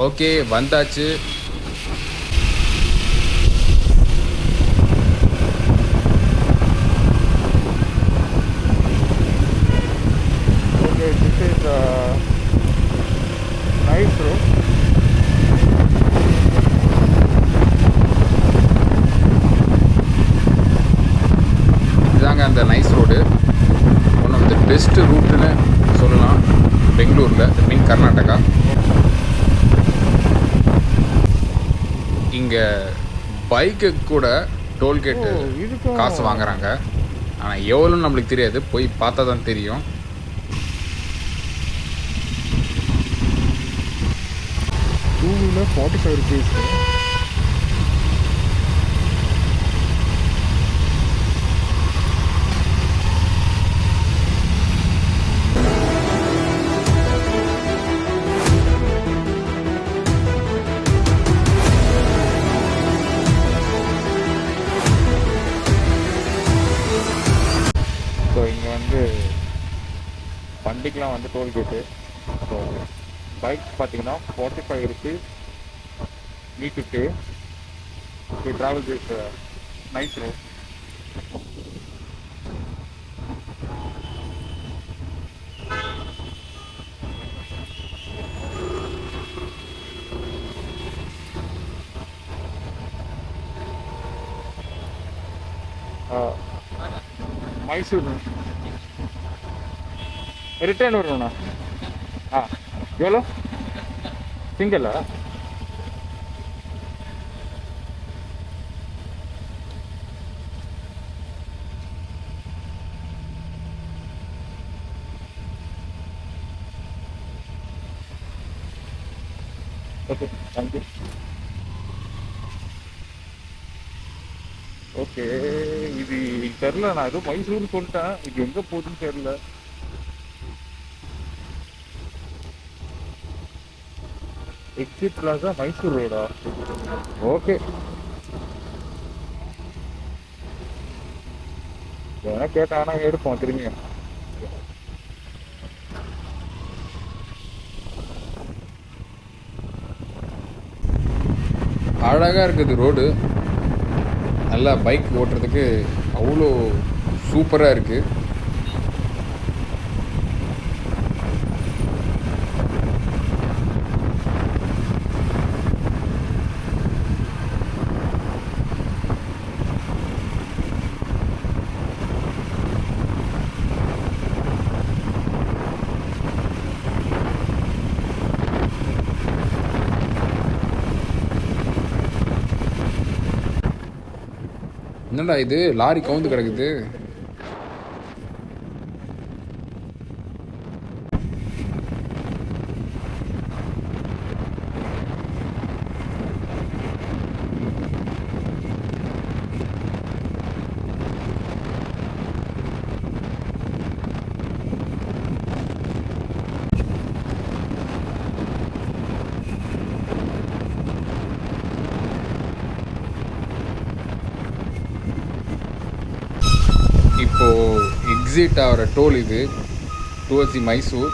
Okay வந்தாச்சு. Okay, this is nice road. இதுதாங்க அந்த nice road. One of the best ரூட்டுன்னு சொல்லலாம் பெங்களூரில், மீன் கர்நாடகா. இங்கே பைக்கு கூட டோல்கேட்டு காசு வாங்குறாங்க. ஆனால் எவ்வளோன்னு நம்மளுக்கு தெரியாது, போய் பார்த்தா தான் தெரியும். Two wheeler 45 rupees. ஸோ இங்கே வந்து வண்டிக்கெலாம் வந்து டோல்கேட்டு. ஸோ பைக் பார்த்தீங்கன்னா 45 rupees need to pay to travel this nice road. Mysore return வரணுண்ணா. எவ்வளோ சிங்கிளா? Okay, thank you. ஓகே, இது தெரில. நான் ஏதோ மைசூர்னு சொல்லிட்டேன். இது எங்கே போகுதுன்னு தெரில. எக்ஸிட் பிளாஸா மைசூர் ரோடா? ஓகே, ஏன்னா கேட்டாங்கன்னா எடுப்போம் திரும்பியும். அழகாக இருக்குது ரோடு. நல்லா பைக் ஓட்டுறதுக்கு அவ்வளோ சூப்பராக இருக்குது. என்னடா இது, லாரி கவுந்து கிடக்குது. இப்போது எக்ஸிட் ஆகிற டோல் இது டுவர்ட்ஸ் தி மைசூர்.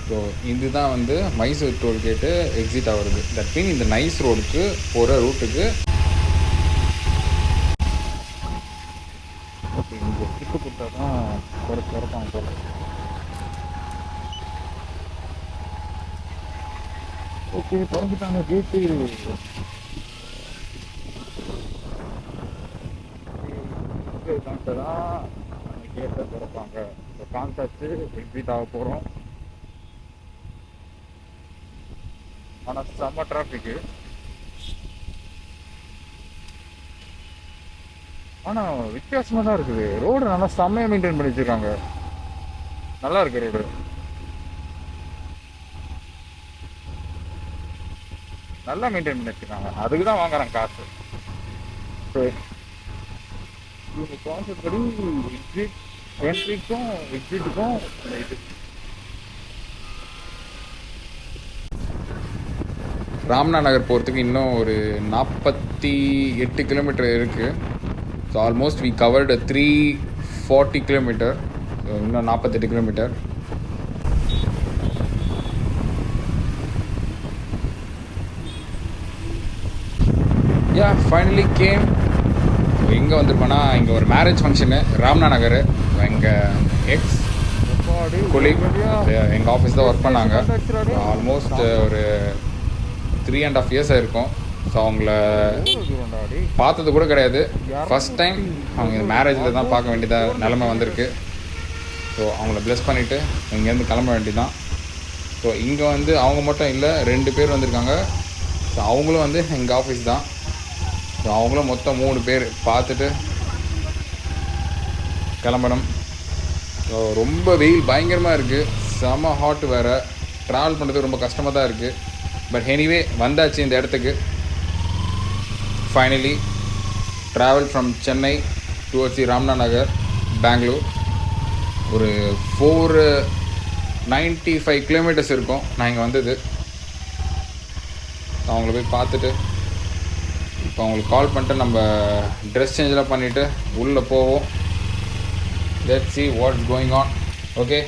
ஸோ இதுதான் வந்து மைசூர் டோல்கேட்டு எக்ஸிட் ஆகிறது. தட் மீன் இந்த நைஸ் ரோடுக்கு போகிற ரூட்டுக்கு. ஓகே, இங்கே கிட்டு கொடுத்தா தான் திறப்பாங்க போல. ஓகே, திறந்துட்டாங்க கேட்டு. தான் கேட்டை திறப்பாங்க. இப்போ கான்டாக்டு எக்ஸிட் ஆக போகிறோம். ஆனால் செம்ம டிராஃபிக்கு. ஆனால் வித்தியாசமாக தான் இருக்குது. ரோடு நல்லா செம்மையாக மெயின்டைன் பண்ணி வச்சுருக்காங்க. நல்லா இருக்கு ரோடு. நல்லா மெயின்டைன் பண்ணி வச்சுருக்காங்க. அதுக்கு தான் வாங்குறாங்க காசு. இவங்க கான்செப்ட் படி எக்ஸிட் என்ட்ரிக்கும் எக்ஸிட்டுக்கும் இது ராம்னா நகர் போகிறதுக்கு இன்னும் ஒரு 48 கிலோமீட்டர் இருக்குது. So almost we covered 340 kilometre. இன்னும் 48 கிலோமீட்டர். யா ஃபைனலி கேம். எங்கே வந்திருப்போன்னா இங்கே ஒரு மேரேஜ் ஃபங்க்ஷனு ராம்னா நகர். எங்கள் எக்ஸ் கொலீக் எங்கள் ஆஃபீஸ் தான் ஒர்க் பண்ணாங்க. ஆல்மோஸ்ட் ஒரு 3.5 இயர்ஸ் ஆயிருக்கும். ஸோ அவங்கள பார்த்தது கூட கிடையாது. ஃபஸ்ட் டைம் அவங்க இந்த மேரேஜில் தான் பார்க்க வேண்டியதாக நிலமை வந்திருக்கு. ஸோ அவங்கள ப்ளெஸ் பண்ணிவிட்டு இங்கேருந்து கிளம்ப வேண்டியதான். ஸோ இங்கே வந்து அவங்க மட்டும் இல்லை, 2 பேர் வந்திருக்காங்க. ஸோ அவங்களும் வந்து எங்கள் ஆஃபீஸ் தான். ஸோ அவங்களும் மொத்தம் 3 பேர் பார்த்துட்டு கிளம்பணும். ஸோ ரொம்ப வெயில் பயங்கரமாக இருக்குது, செம ஹாட் வேறு. ட்ராவல் பண்ணுறது ரொம்ப கஷ்டமாக தான் இருக்குது. பட் எனிவே வந்தாச்சு இந்த இடத்துக்கு. Finally travel from Chennai towards the Ramna Nagar, Bangalore. ஒரு 495 கிலோமீட்டர்ஸ் இருக்கும் நான் இங்கே வந்தது. அவங்கள போய் பார்த்துட்டு இப்போ அவங்களுக்கு கால் பண்ணிட்டு நம்ம ட்ரெஸ் சேஞ்செலாம் பண்ணிவிட்டு உள்ளே போவோம். Let's see what's going on. Okay.